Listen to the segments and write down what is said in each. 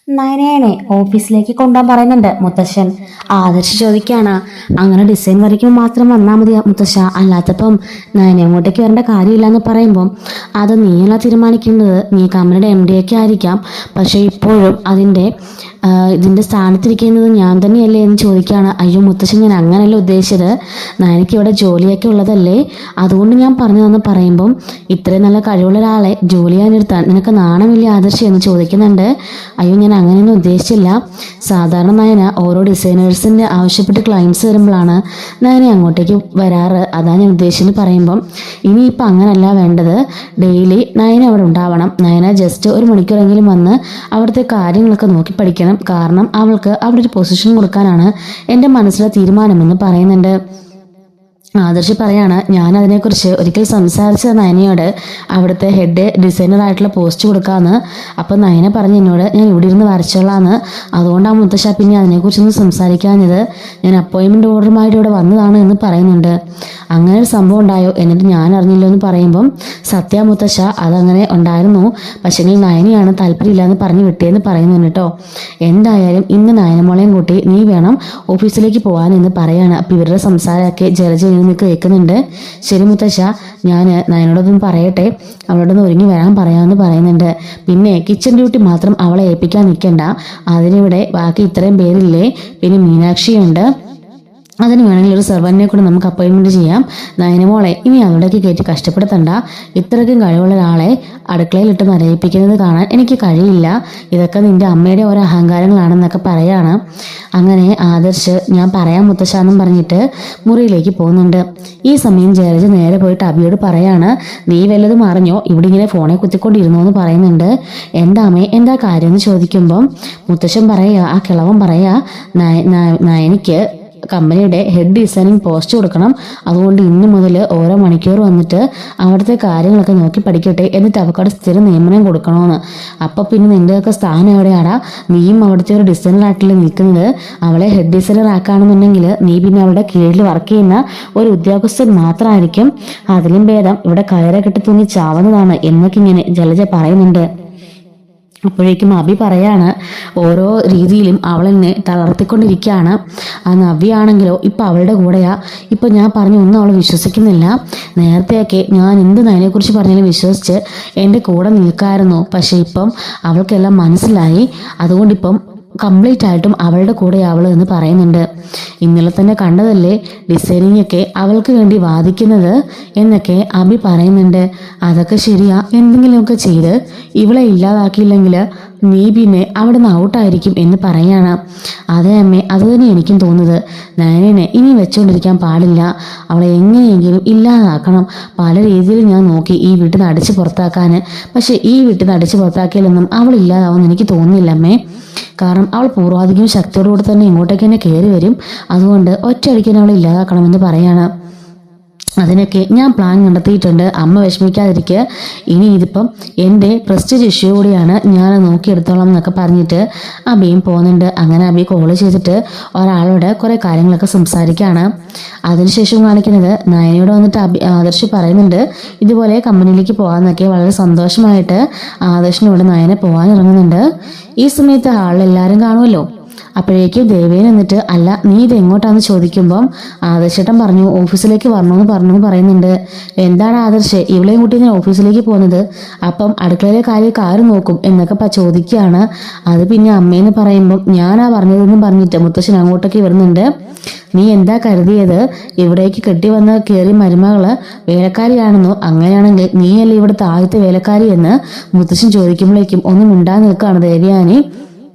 നയനേനെ ഓഫീസിലേക്ക് കൊണ്ടുപോകാൻ പറയുന്നുണ്ട് മുത്തശ്ശൻ. ആദർശ് ചോദിക്കാണ്, അങ്ങനെ ഡിസൈൻ വരയ്ക്കുമ്പോൾ മാത്രം വന്നാൽ മതിയാ മുത്തശ്ശ, അല്ലാത്തപ്പം നയനെ അങ്ങോട്ടേക്ക് വരേണ്ട കാര്യമില്ല എന്ന് പറയുമ്പം അത് നീയല്ല തീരുമാനിക്കുന്നത്, നീ കമ്പനിയുടെ MD ഒക്കെ ആയിരിക്കാം, പക്ഷേ ഇപ്പോഴും ഇതിൻ്റെ സ്ഥാനത്തിരിക്കുന്നത് ഞാൻ തന്നെയല്ലേ എന്ന് ചോദിക്കുകയാണ്. അയ്യോ മുത്തശ്ശൻ, ഞാൻ അങ്ങനെയല്ല ഉദ്ദേശിച്ചത്, നയനയ്ക്ക് ഇവിടെ ജോലിയൊക്കെ ഉള്ളതല്ലേ, അതുകൊണ്ട് ഞാൻ പറഞ്ഞതെന്ന് പറയുമ്പം ഇത്രയും നല്ല കഴിവുള്ള ഒരാളെ ജോലി ചെയ്യാനെടുത്താൽ നിനക്ക് നാണമില്ല ആദർശ് എന്ന് ചോദിക്കുന്നുണ്ട്. അയ്യോ ഞാൻ അങ്ങനെയൊന്നും ഉദ്ദേശിച്ചില്ല, സാധാരണ നയന ഓരോ ഡിസൈനേഴ്സിൻ്റെ ആവശ്യപ്പെട്ട് ക്ലയൻസ് വരുമ്പോഴാണ് നയന അങ്ങോട്ടേക്ക് വരാറ്, അതാണ് ഞാൻ ഉദ്ദേശിച്ചെന്ന് പറയുമ്പം ഇനിയിപ്പോൾ അങ്ങനല്ല വേണ്ടത്, ഡെയിലി നയന അവിടെ ഉണ്ടാവണം, നയന ജസ്റ്റ് ഒരു മണിക്കൂറെങ്കിലും വന്ന് അവിടുത്തെ കാര്യങ്ങളൊക്കെ നോക്കി പഠിക്കണം, കാരണം അവൾക്ക് അവിടെ ഒരു പൊസിഷൻ കൊടുക്കാനാണ് എൻ്റെ മനസ്സിലെ തീരുമാനമെന്ന് പറയുന്നുണ്ട്. ആദർശ് പറയാണ്, ഞാൻ അതിനെക്കുറിച്ച് ഒരിക്കൽ സംസാരിച്ച നയനയോട് അവിടുത്തെ ഹെഡ് ഡിസൈനറായിട്ടുള്ള പോസ്റ്റ് കൊടുക്കാമെന്ന്. അപ്പം നയന പറഞ്ഞു എന്നോട് ഞാൻ ഇവിടെ ഇരുന്ന് വരച്ചോളാന്ന്, അതുകൊണ്ടാണ് മുത്തശ്ശ പിന്നെ അതിനെക്കുറിച്ചൊന്നും സംസാരിക്കാഞ്ഞത്, ഞാൻ അപ്പോയിൻമെൻറ്റ് ഓർഡറുമായിട്ട് ഇവിടെ വന്നതാണ് എന്ന് പറയുന്നുണ്ട്. അങ്ങനെ ഒരു സംഭവം ഉണ്ടായോ, എന്നിട്ട് ഞാൻ അറിഞ്ഞില്ലോ എന്ന് പറയുമ്പം സത്യ മുത്തശ്ശ അതങ്ങനെ ഉണ്ടായിരുന്നു, പക്ഷേങ്കിൽ നയനയാണ് താല്പര്യമില്ല എന്ന് പറഞ്ഞു വിട്ടേന്ന് പറയുന്നുണ്ട് കേട്ടോ. എന്തായാലും ഇന്ന് നയനമോളെയും കൂട്ടി നീ വേണം ഓഫീസിലേക്ക് പോകാനെന്ന് പറയാണ്. അപ്പം ഇവരുടെ സംസാരമൊക്കെ ജലജയിൽ കേൾക്കുന്നുണ്ട്. ശരി മുത്തശ്ശ, ഞാൻ നയനോടൊന്നും പറയട്ടെ, അവളോടൊന്ന് ഒരുങ്ങി വരാൻ പറയാമെന്ന് പറയുന്നുണ്ട്. പിന്നെ കിച്ചൺ ഡ്യൂട്ടി മാത്രം അവളെ ഏൽപ്പിക്കാൻ നിൽക്കണ്ട, അതിനിവിടെ ബാക്കി ഇത്രയും പേരില്ലേ, പിന്നെ മീനാക്ഷിയുണ്ട്, അതിന് വേണമെങ്കിൽ ഒരു സെർവന്റിനെ കൂടെ നമുക്ക് അപ്പോയിൻമെൻറ്റ് ചെയ്യാം. നയനമോളെ ഇനി അവിടേക്ക് കയറ്റി കഷ്ടപ്പെടുത്തണ്ട, ഇത്രയ്ക്കും കഴിവുള്ള ഒരാളെ അടുക്കളയിലിട്ട് നരയിപ്പിക്കുന്നത് കാണാൻ എനിക്ക് കഴിയില്ല, ഇതൊക്കെ നിന്റെ അമ്മയുടെ ഓരോ അഹങ്കാരങ്ങളാണെന്നൊക്കെ പറയാണ്. അങ്ങനെ ആദർശ് ഞാൻ പറയാം മുത്തശ്ശാന്നും പറഞ്ഞിട്ട് മുറിയിലേക്ക് പോകുന്നുണ്ട്. ഈ സമയം ജയലജ നേരെ പോയിട്ട് അബിയോട് പറയാണ്, നീ വല്ലതും അറിഞ്ഞോ, ഇവിടെ ഇങ്ങനെ ഫോണെ കുത്തിക്കൊണ്ടിരുന്നു എന്ന് പറയുന്നുണ്ട്. എന്താ അമ്മേ, എന്താ കാര്യം എന്ന് ചോദിക്കുമ്പം മുത്തശ്ശൻ പറയുക, ആ കിളവൻ പറയുക, നയനിക്ക് കമ്പനിയുടെ ഹെഡ് ഡിസൈനിങ് പോസ്റ്റ് കൊടുക്കണം, അതുകൊണ്ട് ഇന്ന് മുതൽ ഓരോ മണിക്കൂർ വന്നിട്ട് അവിടുത്തെ കാര്യങ്ങളൊക്കെ നോക്കി പഠിക്കട്ടെ, എന്നിട്ട് അവക്കവിടെ സ്ഥിര നിയമനം കൊടുക്കണമെന്ന്. അപ്പം പിന്നെ നിൻ്റെയൊക്കെ സ്ഥാനം എവിടെയാടാ, നീയും അവിടുത്തെ ഒരു ഡിസൈനറായിട്ടല്ലേ നിൽക്കുന്നത്, അവളെ ഹെഡ് ഡിസൈനർ ആക്കുകയാണെന്നുണ്ടെങ്കിൽ നീ പിന്നെ അവളുടെ കീഴിൽ വർക്ക് ചെയ്യുന്ന ഒരു ഉദ്യോഗസ്ഥൻ മാത്രമായിരിക്കും, അതിലും ഭേദം ഇവിടെ കയറെ കെട്ടി തൂങ്ങി ചാവുന്നതാണ് എന്നൊക്കെ ഇങ്ങനെ ജലജ പറയുന്നുണ്ട്. അപ്പോഴേക്കും അബി പറയാണ്, ഓരോ രീതിയിലും അവളെന്നെ തളർത്തിക്കൊണ്ടിരിക്കുകയാണ്. ആ നവ്യാണെങ്കിലോ ഇപ്പം അവളുടെ കൂടെയാ, ഇപ്പം ഞാൻ പറഞ്ഞു ഒന്നും അവൾ വിശ്വസിക്കുന്നില്ല, നേരത്തെയൊക്കെ ഞാൻ എന്ത് നയനെക്കുറിച്ച് പറഞ്ഞാലും വിശ്വസിച്ച് എൻ്റെ കൂടെ നിൽക്കായിരുന്നു, പക്ഷേ ഇപ്പം അവൾക്കെല്ലാം മനസ്സിലായി, അതുകൊണ്ടിപ്പം കംപ്ലീറ്റ് ആയിട്ടും അവളുടെ കൂടെ അവൾ എന്ന് പറയുന്നുണ്ട്. ഇന്നലെ തന്നെ കണ്ടതല്ലേ ഡിസൈനിങ് ഒക്കെ അവൾക്ക് വേണ്ടി വാദിക്കുന്നത് എന്നൊക്കെ അബി പറയുന്നുണ്ട്. അതൊക്കെ ശരിയാ, എന്തെങ്കിലുമൊക്കെ ചെയ്ത് ഇവളെ ഇല്ലാതാക്കിയില്ലെങ്കിൽ നീ പിന്നെ അവിടെ നിന്ന് ഔട്ടായിരിക്കും എന്ന് പറയാണ്. അതെ അമ്മേ, അത് തന്നെ എനിക്കും തോന്നുന്നത്, നയനെ ഇനി വെച്ചുകൊണ്ടിരിക്കാൻ പാടില്ല, അവളെ എങ്ങനെയെങ്കിലും ഇല്ലാതാക്കണം, പല രീതിയിൽ ഞാൻ നോക്കി ഈ വീട്ടിൽ നിന്ന് അടിച്ച് പുറത്താക്കാൻ, പക്ഷെ ഈ വീട്ടിൽ നിന്ന് അടിച്ച് പുറത്താക്കിയാലൊന്നും അവൾ ഇല്ലാതാവുമെന്ന് എനിക്ക് തോന്നുന്നില്ല അമ്മേ, കാരണം അവൾ പൂർവാധികം ശക്തിയോടുകൂടി തന്നെ ഇങ്ങോട്ടേക്ക് തന്നെ കയറി വരും, അതുകൊണ്ട് ഒറ്റയടിക്കാൻ അവളെ ഇല്ലാതാക്കണമെന്ന് പറയാണ്. അതിനൊക്കെ ഞാൻ പ്ലാൻ കണ്ടെത്തിയിട്ടുണ്ട്, അമ്മ വിഷമിക്കാതിരിക്കുക, ഇനി ഇതിപ്പം എൻ്റെ പ്രസ്റ്റീജ് ഇഷ്യൂ കൂടിയാണ്, ഞാൻ നോക്കിയെടുത്തോളാം എന്നൊക്കെ പറഞ്ഞിട്ട് അബിയും പോകുന്നുണ്ട്. അങ്ങനെ അബി കോൾ ചെയ്തിട്ട് ഒരാളോട് കുറേ കാര്യങ്ങളൊക്കെ സംസാരിക്കുകയാണ്. അതിനുശേഷം കാണിക്കുന്നത് നയനയോട് വന്നിട്ട് ആദർശ് പറയുന്നുണ്ട് ഇതുപോലെ കമ്പനിയിലേക്ക് പോകാമെന്നൊക്കെ. വളരെ സന്തോഷമായിട്ട് ആദർശിനോട് നയന പോകാൻ ഇറങ്ങുന്നുണ്ട്. ഈ സമയത്ത് ഹാളിലെല്ലാവരും കാണുമല്ലോ. അപ്പോഴേക്കും ദേവേൻ എന്നിട്ട്, അല്ല നീ ഇത് എങ്ങോട്ടാന്ന് ചോദിക്കുമ്പം ആദർശേട്ടൻ പറഞ്ഞു ഓഫീസിലേക്ക് വരണമെന്ന് പറഞ്ഞു പറയുന്നുണ്ട്. എന്താണ് ആദർശ് ഇവളെയും കൂട്ടി ഞാൻ ഓഫീസിലേക്ക് പോകുന്നത്, അപ്പം അടുക്കളയിലെ കാര്യമൊക്കെ ആര് നോക്കും എന്നൊക്കെ ചോദിക്കുകയാണ്. അത് പിന്നെ അമ്മയെന്ന് പറയുമ്പം ഞാനാ പറഞ്ഞതെന്നും പറഞ്ഞിട്ട് മുത്തശ്ശൻ അങ്ങോട്ടേക്ക് വരുന്നുണ്ട്. നീ എന്താ കരുതിയത്, ഇവിടേക്ക് കെട്ടി വന്ന കയറി മരുമകള് വേലക്കാരിയാണെന്നോ, അങ്ങനെയാണെങ്കിൽ നീയല്ലേ ഇവിടുത്തെ ആദ്യത്തെ വേലക്കാരി എന്ന് മുത്തശ്ശൻ ചോദിക്കുമ്പോഴേക്കും ഒന്നും മിണ്ടാൻ നിൽക്കുകയാണ് ദേവയാനി.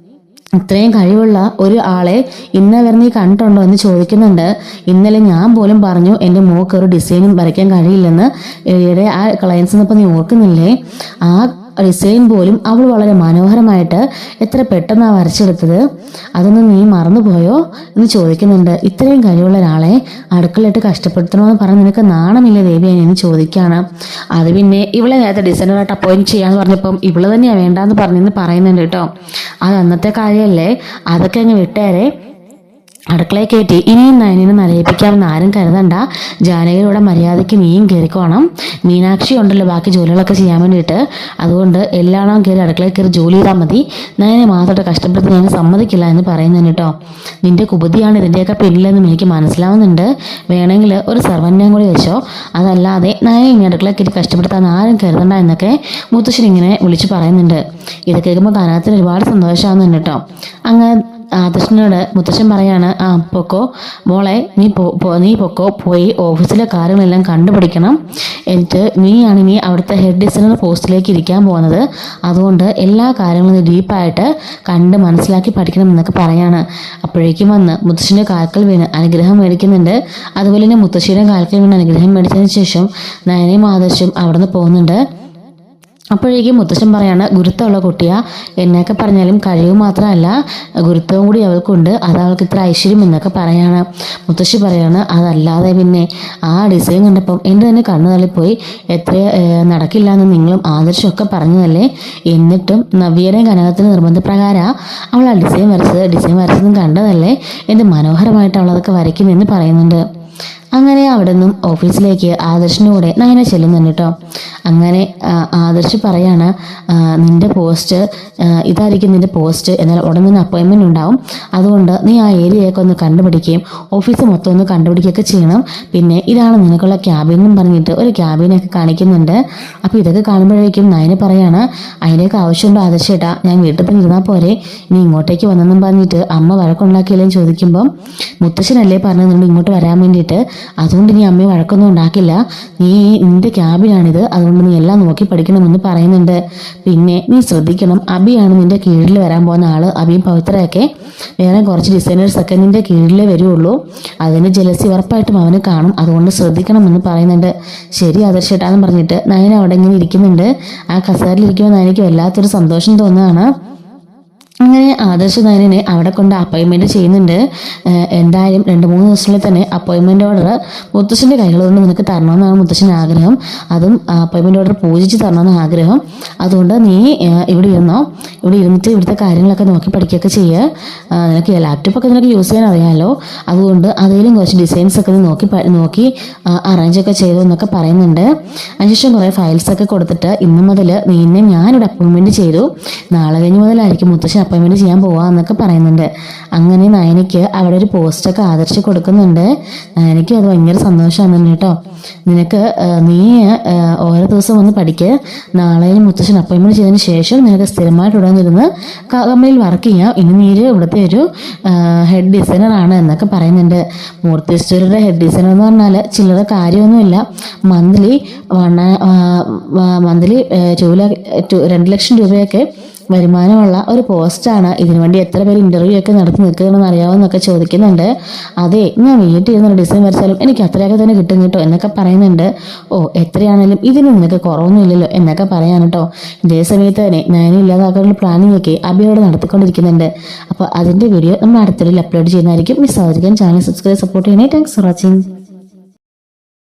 ഇത്രയും കഴിവുള്ള ഒരു ആളെ ഇന്ന് വരെ നീ കണ്ടിട്ടുണ്ടോ എന്ന് ചോദിക്കുന്നുണ്ട്. ഇന്നലെ ഞാൻ പോലും പറഞ്ഞു എൻ്റെ മോക്ക് ഒരു ഡിസൈനും വരയ്ക്കാൻ കഴിയില്ലെന്ന്, ഈയിടെ ആ ക്ലയൻസ് ഇപ്പം നീ ഓർക്കുന്നില്ലേ, ആ ഡിസൈൻ പോലും അവൾ വളരെ മനോഹരമായിട്ട് എത്ര പെട്ടെന്നാണ് വരച്ചെടുത്തത്, അതൊന്നും നീ മറന്നുപോയോ എന്ന് ചോദിക്കുന്നുണ്ട്. ഇത്രയും കഴിവുള്ള ഒരാളെ അടുക്കളയിട്ട് കഷ്ടപ്പെടുത്തണമെന്ന് പറഞ്ഞ് നിനക്ക് നാണമില്ല ദേവിയെ എന്ന് ചോദിക്കുകയാണ്. അത് പിന്നെ ഇവളെ നേരത്തെ ഡിസൈനറായിട്ട് അപ്പോയിൻറ്റ് ചെയ്യാന്ന് പറഞ്ഞപ്പം ഇവള് തന്നെയാണ് വേണ്ടാന്ന് പറഞ്ഞെന്ന് പറയുന്നുണ്ട് കേട്ടോ. അത് അന്നത്തെ കാര്യമല്ലേ, അതൊക്കെ അങ്ങ് വിട്ടേരെ. അടുക്കളയെ കയറ്റി ഇനിയും നയനിനെ നരയിപ്പിക്കാമെന്ന് ആരും കരുതണ്ട. ജാനകിയുടെ മര്യാദയ്ക്ക് നീയും കയറിക്കോണം. മീനാക്ഷി ഉണ്ടല്ലോ ബാക്കി ജോലികളൊക്കെ ചെയ്യാൻ വേണ്ടിയിട്ട്. അതുകൊണ്ട് എല്ലാവരും കയറി അടുക്കളയിൽ കയറി ജോലി ചെയ്താൽ മതി. നയനെ മാത്രമായിട്ട് കഷ്ടപ്പെടുത്തി ഞാൻ സമ്മതിക്കില്ല എന്ന് പറയുന്നതിന് കേട്ടോ. നിന്റെ കുബുദ്ധിയാണ് ഇതിൻ്റെയൊക്കെ പിന്നിലെന്നും എനിക്ക് മനസ്സിലാവുന്നുണ്ട്. വേണമെങ്കിൽ ഒരു സർവന്റെയും കൂടി വെച്ചോ. അതല്ലാതെ നയനെ ഇനി അടുക്കളയിൽ കയറി കഷ്ടപ്പെടുത്താൻ ആരും കരുതണ്ട എന്നൊക്കെ മുത്തശ്ശൻ ഇങ്ങനെ വിളിച്ച് പറയുന്നുണ്ട്. ഇത് കേൾക്കുമ്പോൾ കനകത്തിന് ഒരുപാട് സന്തോഷമാവുന്നുണ്ട് കേട്ടോ. അങ്ങനെ ആദർശനോട് മുത്തശ്ശൻ പറയാണ്, പൊക്കോ മോളെ, നീ പൊക്കോ, പോയി ഓഫീസിലെ കാര്യങ്ങളെല്ലാം കണ്ടുപിടിക്കണം. എന്നിട്ട് നീയാണ് ഇനി അവിടുത്തെ ഹെഡ് ഡിസൈനർ പോസ്റ്റിലേക്ക് ഇരിക്കാൻ പോകുന്നത്. അതുകൊണ്ട് എല്ലാ കാര്യങ്ങളും ഡീപ്പായിട്ട് കണ്ട് മനസ്സിലാക്കി പഠിക്കണം എന്നൊക്കെ പറയാണ്. അപ്പോഴേക്കും വന്ന് മുത്തശ്ശൻ്റെ കാൽക്കൽ വീണ് അനുഗ്രഹം മേടിക്കുന്നുണ്ട്. അതുപോലെ തന്നെ മുത്തശ്ശിയുടെ കാൽക്കൽ വീണ് അനുഗ്രഹം മേടിച്ചതിന് ശേഷം നയനയും ആദർശം അവിടെ നിന്ന് പോകുന്നുണ്ട്. അപ്പോഴേക്കും മുത്തശ്ശൻ പറയാണ്, ഗുരുത്വമുള്ള കുട്ടിയാ, എന്നൊക്കെ പറഞ്ഞാലും കഴിവ് മാത്രമല്ല ഗുരുത്വവും കൂടി അവൾക്കുണ്ട്, അത് അവൾക്ക് ഇത്ര ഐശ്വര്യം എന്നൊക്കെ പറയാണ്. മുത്തശ്ശി പറയാണ്, അതല്ലാതെ പിന്നെ ആ ഡിസൈൻ കണ്ടപ്പം എൻ്റെ തന്നെ കണ്ണു തള്ളിപ്പോയി. എത്ര നടക്കില്ല എന്ന് നിങ്ങളും ആദർശമൊക്കെ പറഞ്ഞതല്ലേ, എന്നിട്ടും നവ്യയുടെയും കനകത്തിന് നിർബന്ധപ്രകാരം അവൾ ആ ഡിസൈൻ വരച്ചതും കണ്ടതല്ലേ, എന്ത് മനോഹരമായിട്ട് അവളതൊക്കെ വരയ്ക്കുന്നെന്ന് പറയുന്നുണ്ട്. അങ്ങനെ അവിടെ നിന്നും ഓഫീസിലേക്ക് ആദർശിൻ്റെ കൂടെ നയന ചെല്ലുന്നുണ്ട് കേട്ടോ. അങ്ങനെ ആദർശ് പറയാണ്, നിന്റെ പോസ്റ്റ് ഇതായിരിക്കും നിന്റെ പോസ്റ്റ്, എന്നാൽ ഉടൻ തന്നെ അപ്പോയിൻമെൻറ്റ് ഉണ്ടാവും. അതുകൊണ്ട് നീ ആ ഏരിയയൊക്കെ ഒന്ന് കണ്ടുപിടിക്കുകയും ഓഫീസ് മൊത്തം ഒന്ന് കണ്ടുപിടിക്കുകയൊക്കെ ചെയ്യണം. പിന്നെ ഇതാണ് നിനക്കുള്ള ക്യാബിൻ എന്നും പറഞ്ഞിട്ട് ഒരു ക്യാബിനൊക്കെ കാണിക്കുന്നുണ്ട്. അപ്പോൾ ഇതൊക്കെ കാണുമ്പോഴേക്കും നയന പറയാണ്, അതിൻ്റെയൊക്കെ ആവശ്യമുണ്ടോ ആദർശേട്ടാ, ഞാൻ വീട്ടിൽ തന്നെ ഇരുന്നാൽ പോരെ, ഇനി ഇങ്ങോട്ടേക്ക് വന്നെന്നും പറഞ്ഞിട്ട് അമ്മ വഴക്കുണ്ടാക്കിയില്ലേന്ന് ചോദിക്കുമ്പം മുത്തശ്ശനല്ലേ പറഞ്ഞത് ഇങ്ങോട്ട് വരാൻ വേണ്ടിയിട്ട്, അതുകൊണ്ട് നീ അമ്മയെ വഴക്കൊന്നും ഉണ്ടാക്കില്ല, നിന്റെ ക്യാബിനാണിത്, അതുകൊണ്ട് നീ എല്ലാം നോക്കി പഠിക്കണമെന്ന് പറയുന്നുണ്ട്. പിന്നെ നീ ശ്രദ്ധിക്കണം, അബിയാണ് നിന്റെ കീഴിൽ വരാൻ പോകുന്ന ആള്. അബിയും പവിത്രയൊക്കെ വേറെ കുറച്ച് ഡിസൈനേഴ്സൊക്കെ നിന്റെ കീഴിലേ വരുള്ളൂ. അതിന് ജലസി ഉറപ്പായിട്ടും അവന് കാണും, അതുകൊണ്ട് ശ്രദ്ധിക്കണം എന്ന് പറയുന്നുണ്ട്. ശരി ആദർശേട്ടാന്ന് പറഞ്ഞിട്ട് നയന അവിടെ ഇങ്ങനെ ഇരിക്കുന്നുണ്ട്. ആ കസേരയിലിരിക്കുമ്പോൾ നയനയ്ക്ക് വല്ലാത്തൊരു സന്തോഷം തോന്നുകയാണ്. അങ്ങനെ ആദർശ നയനെ അവിടെ കൊണ്ട് അപ്പോയിൻമെൻറ്റ് ചെയ്യുന്നുണ്ട്. എന്തായാലും 2-3 ദിവസത്തിനുള്ളിൽ തന്നെ അപ്പോയിൻമെൻറ്റ് ഓർഡർ മുത്തശ്ശൻ്റെ കൈകളുകൊണ്ട് നിനക്ക് തരണമെന്നാണ് മുത്തശ്ശൻ്റെ ആഗ്രഹം. അതും അപ്പോയിൻമെൻറ്റ് ഓർഡർ പൂജിച്ച് തരണമെന്ന് ആഗ്രഹം. അതുകൊണ്ട് നീ ഇവിടെ ഇരുന്നോ, ഇവിടെ ഇരുന്നിട്ട് ഇവിടുത്തെ കാര്യങ്ങളൊക്കെ നോക്കി പഠിക്കുകയൊക്കെ ചെയ്യുക. നിനക്ക് ലാപ്ടോപ്പൊക്കെ നിനക്ക് യൂസ് ചെയ്യാൻ അറിയാമല്ലോ, അതുകൊണ്ട് അതിലും കുറച്ച് ഡിസൈൻസൊക്കെ നോക്കി അറേഞ്ചൊക്കെ ചെയ്തു എന്നൊക്കെ പറയുന്നുണ്ട്. അതിനുശേഷം കുറേ ഫയൽസൊക്കെ കൊടുത്തിട്ട് ഇന്ന് മുതൽ നിന്നെ ഞാനിവിടെ അപ്പോയിൻമെൻറ്റ് ചെയ്തു, നാളെ കഴിഞ്ഞ് മുതലായിരിക്കും മുത്തശ്ശൻ അപ്പോയിൻമെൻറ്റ് ചെയ്യാൻ പോവാ എന്നൊക്കെ പറയുന്നുണ്ട്. അങ്ങനെ നയനയ്ക്ക് അവിടെ ഒരു പോസ്റ്റൊക്കെ ആദർശിച്ച് കൊടുക്കുന്നുണ്ട്. നയനയ്ക്ക് അത് ഭയങ്കര സന്തോഷമാണ് കേട്ടോ. നിനക്ക് നീ ഓരോ ദിവസം വന്ന് പഠിക്കുക, നാളെ മുത്തശ്ശൻ അപ്പോയിൻമെൻറ്റ് ചെയ്തതിന് ശേഷം നിനക്ക് സ്ഥിരമായിട്ട് ഇവിടെ വന്നിരുന്ന് കമ്പനിയിൽ വർക്ക് ചെയ്യാം. ഇനി നീ ഇവിടുത്തെ ഒരു ഹെഡ് ഡിസൈനർ ആണ് എന്നൊക്കെ പറയുന്നുണ്ട്. മൂർത്തി സ്റ്റോറിയുടെ ഹെഡ് ഡിസൈനർ എന്ന് പറഞ്ഞാൽ ചില്ലറ കാര്യമൊന്നുമില്ല. മന്ത്ലി 2 ലക്ഷം രൂപയൊക്കെ വരുമാനമുള്ള ഒരു പോസ്റ്റാണ്. ഇതിനുവേണ്ടി എത്ര പേര് ഇൻ്റർവ്യൂ ഒക്കെ നടത്തി നിൽക്കണമെന്ന് അറിയാവുന്നൊക്കെ ചോദിക്കുന്നുണ്ട്. അതെ, ഞാൻ വീട്ടിൽ ഇരുന്നൊരു ഡിസൈൻ വരച്ചാലും എനിക്ക് അത്രയൊക്കെ തന്നെ കിട്ടും കേട്ടോ എന്നൊക്കെ പറയുന്നുണ്ട്. എത്രയാണെങ്കിലും ഇതിന് നിനക്ക് കുറവൊന്നും ഇല്ലല്ലോ എന്നൊക്കെ പറയാൻ കേട്ടോ. ഇതേ സമയത്ത് തന്നെ നയനെ ഇല്ലാതാക്കാനുള്ള പ്ലാനിങ് ഒക്കെ അബിയോട് നടത്തിക്കൊണ്ടിരിക്കുന്നുണ്ട്. അപ്പോൾ അതിൻ്റെ വീഡിയോ നമ്മൾ അടുത്തൊരു അപ്ലോഡ് ചെയ്യുന്നതായിരിക്കും. മിസ് ആവാതിരിക്കാൻ ചാനൽ സബ്സ്ക്രൈബ് സപ്പോർട്ട് ചെയ്യണേ. Thanks for watching.